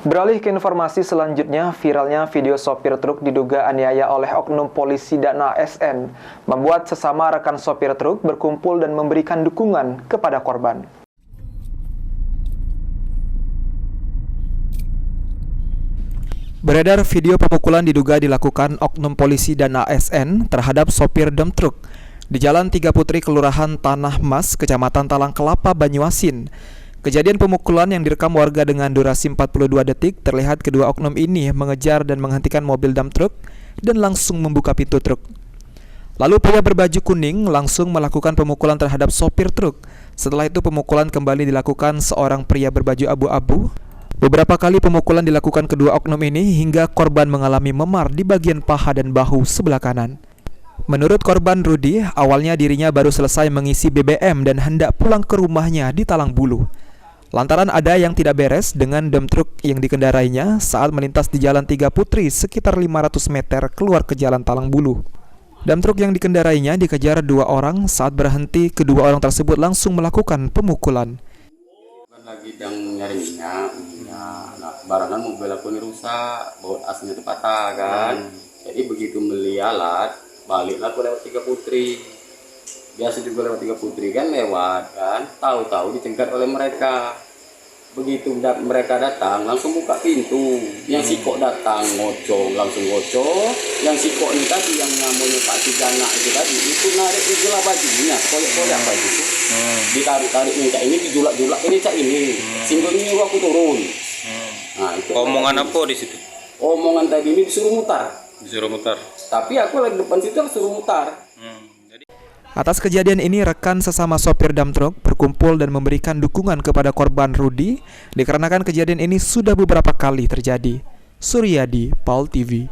Beralih ke informasi selanjutnya, viralnya video sopir truk diduga aniaya oleh oknum polisi dan ASN membuat sesama rekan sopir truk berkumpul dan memberikan dukungan kepada korban. Beredar video pemukulan diduga dilakukan oknum polisi dan ASN terhadap sopir dump truk di Jalan Tiga Putri, Kelurahan Tanah Mas, Kecamatan Talang Kelapa, Banyuasin. Kejadian pemukulan yang direkam warga dengan durasi 42 detik terlihat kedua oknum ini mengejar dan menghentikan mobil dump truk dan langsung membuka pintu truk. Lalu pria berbaju kuning langsung melakukan pemukulan terhadap sopir truk. Setelah itu pemukulan kembali dilakukan seorang pria berbaju abu-abu. Beberapa kali pemukulan dilakukan kedua oknum ini hingga korban mengalami memar di bagian paha dan bahu sebelah kanan. Menurut korban Rudi, awalnya dirinya baru selesai mengisi BBM dan hendak pulang ke rumahnya di Talang Bulu. Lantaran ada yang tidak beres dengan dump truk yang dikendarainya saat melintas di Jalan Tiga Putri sekitar 500 meter keluar ke Jalan Talang Bulu. Dump truk yang dikendarainya dikejar dua orang. Saat berhenti, kedua orang tersebut langsung melakukan pemukulan. Lagi yang nyari minyak, barangan mobil aku ini rusak, baut asnya itu patah kan. Jadi begitu beli alat, baliklah aku lewat Tiga Putri. Biasa juga lewat Tiga Putri kan lewat kan, tahu-tahu dicegat oleh mereka. Begitu mereka datang langsung buka pintu. Yang sikok datang langsung ngocok. Yang sikok ini tadi yang namanya Pak Tijana itu tadi itu narik istilah bajunya, koyak-koyak baju itu. Ditarik-tarik minta ini, dijulak-julak ini cak ini. Singgungnya aku turun. Nah, itu omongan apa di situ? Omongan tadi ini disuruh mutar. Disuruh mutar. Tapi aku lagi depan situ disuruh mutar. Atas kejadian ini, rekan sesama sopir dump truk berkumpul dan memberikan dukungan kepada korban Rudi dikarenakan kejadian ini sudah beberapa kali terjadi. Suryadi, PAL TV.